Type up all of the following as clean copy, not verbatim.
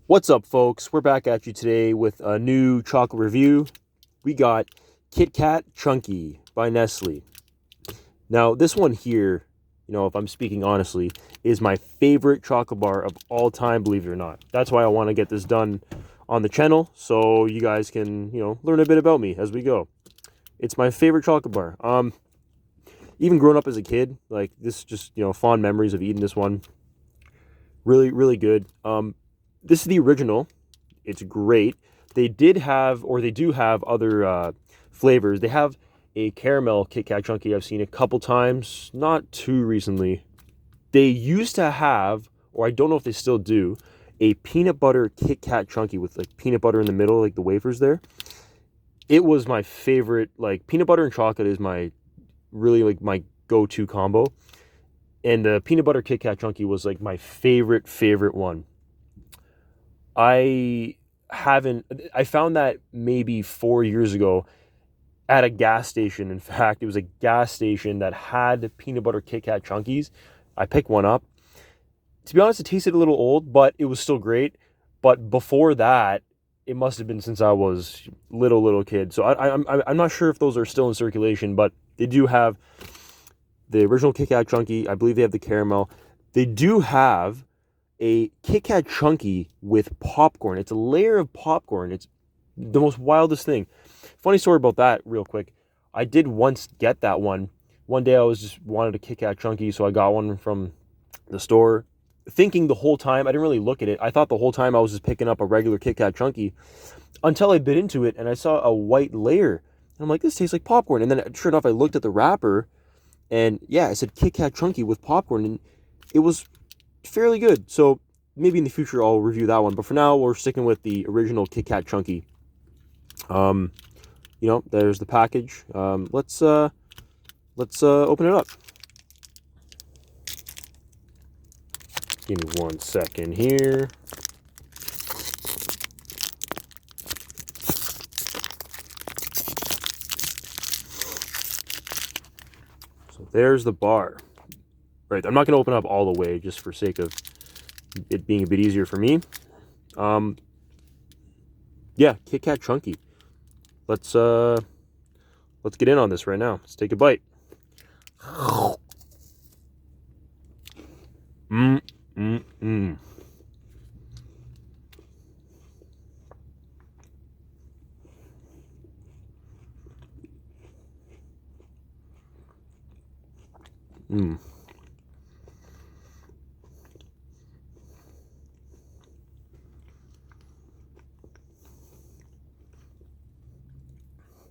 What's up, folks? We're back at you today with a new chocolate review. We got Kit Kat Chunky by Nestle. Now, this one here, if I'm speaking honestly, is my favorite chocolate bar of all time, believe it or not. That's why I want to get this done on the channel, so you guys can, learn a bit about me as we go. It's my favorite chocolate bar. Even growing up as a kid, like, this just, fond memories of eating this one. Really, really good. This is the original. It's great. They do have other flavors. They have a caramel Kit Kat Chunky I've seen a couple times, not too recently. They used to have, or I don't know if they still do, a peanut butter Kit Kat Chunky with like peanut butter in the middle, like the wafers there. It was my favorite. Like, peanut butter and chocolate is my go-to combo. And the peanut butter Kit Kat Chunky was like my favorite one. I found that maybe 4 years ago at a gas station. In fact, it was a gas station that had peanut butter Kit Kat Chunkies. I picked one up. To be honest, it tasted a little old, but it was still great. But before that, it must have been since I was little kid. So I'm not sure if those are still in circulation, but they do have the original Kit Kat Chunky. I believe they have the caramel. They do have a Kit Kat Chunky with popcorn. It's a layer of popcorn. It's the most wildest thing. Funny story about that, real quick. I did once get that one. One day I was just wanted a Kit Kat Chunky, so I got one from the store. Thinking the whole time, I didn't really look at it. I thought the whole time I was just picking up a regular Kit Kat Chunky until I bit into it and I saw a white layer. And I'm like, this tastes like popcorn. And then sure enough, I looked at the wrapper and yeah, it said Kit Kat Chunky with popcorn, and it was fairly good. So maybe in the future I'll review that one, but for now we're sticking with the original Kit Kat Chunky. There's the package. Let's open it up. Give me 1 second here. So there's the bar. Right, I'm not going to open up all the way just for sake of it being a bit easier for me. Yeah, Kit Kat Chunky. Let's get in on this right now. Let's take a bite.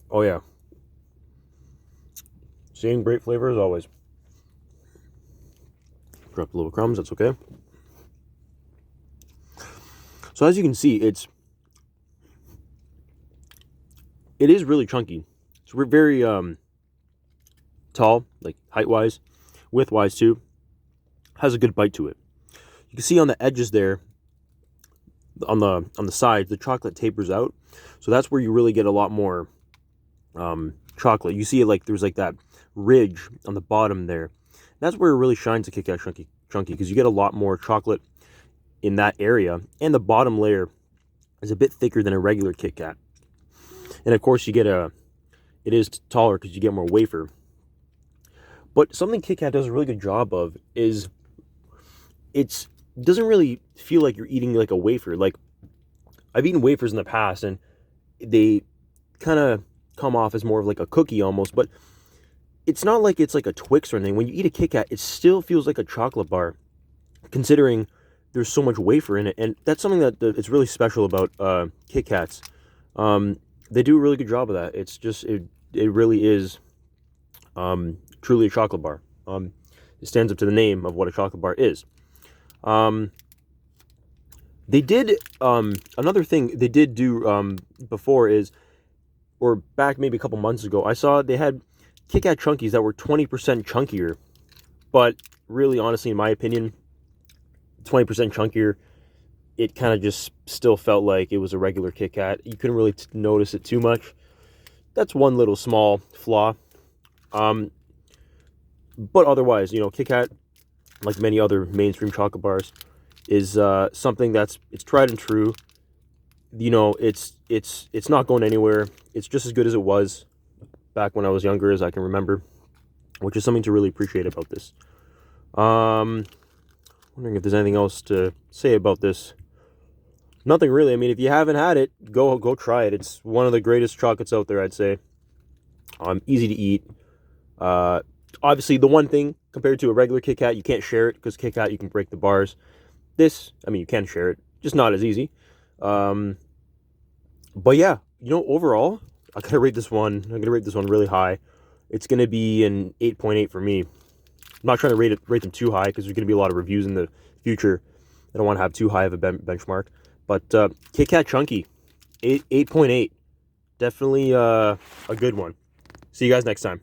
Oh yeah. Same great flavor as always. Drop a little crumbs, that's okay. So as you can see, it is really chunky. It's very tall, like height-wise, width-wise too. Has a good bite to it. You can see on the edges there, on the sides, the chocolate tapers out. So that's where you really get a lot more chocolate. You see it like there's like that ridge on the bottom there. That's where it really shines a Kit Kat Chunky because you get a lot more chocolate in that area, and the bottom layer is a bit thicker than a regular Kit Kat. And of course, it is taller because you get more wafer. But something Kit Kat does a really good job of is it doesn't really feel like you're eating like a wafer. Like, I've eaten wafers in the past and they kind of come off as more of like a cookie almost, but it's not like it's like a Twix or anything. When you eat a Kit Kat, it still feels like a chocolate bar, considering there's so much wafer in it. And that's something that it's really special about Kit Kats. They do a really good job of that. It's just, it really is truly a chocolate bar. It stands up to the name of what a chocolate bar is. They did, another thing they did do before is, or back maybe a couple months ago, I saw they had Kit Kat Chunkies that were 20% chunkier. But really, honestly, in my opinion, 20% chunkier, it kind of just still felt like it was a regular Kit Kat. You couldn't really notice it too much. That's one little small flaw. But otherwise, Kit Kat, like many other mainstream chocolate bars, is something it's tried and true. You know, it's not going anywhere. It's just as good as it was back when I was younger as I can remember, which is something to really appreciate about this. Wondering if there's anything else to say about this. Nothing really. I mean, if you haven't had it, go try it. It's one of the greatest chocolates out there, I'd say. Easy to eat. Obviously, the one thing compared to a regular Kit Kat, you can't share it because Kit Kat, you can break the bars. This, I mean, you can share it, just not as easy. But yeah, you know, overall, I'm gonna rate this one really high. It's gonna be an 8.8 for me. I'm not trying to rate them too high because there's gonna be a lot of reviews in the future. I don't want to have too high of a benchmark. But Kit Kat Chunky, 8.8. Definitely a good one. See you guys next time.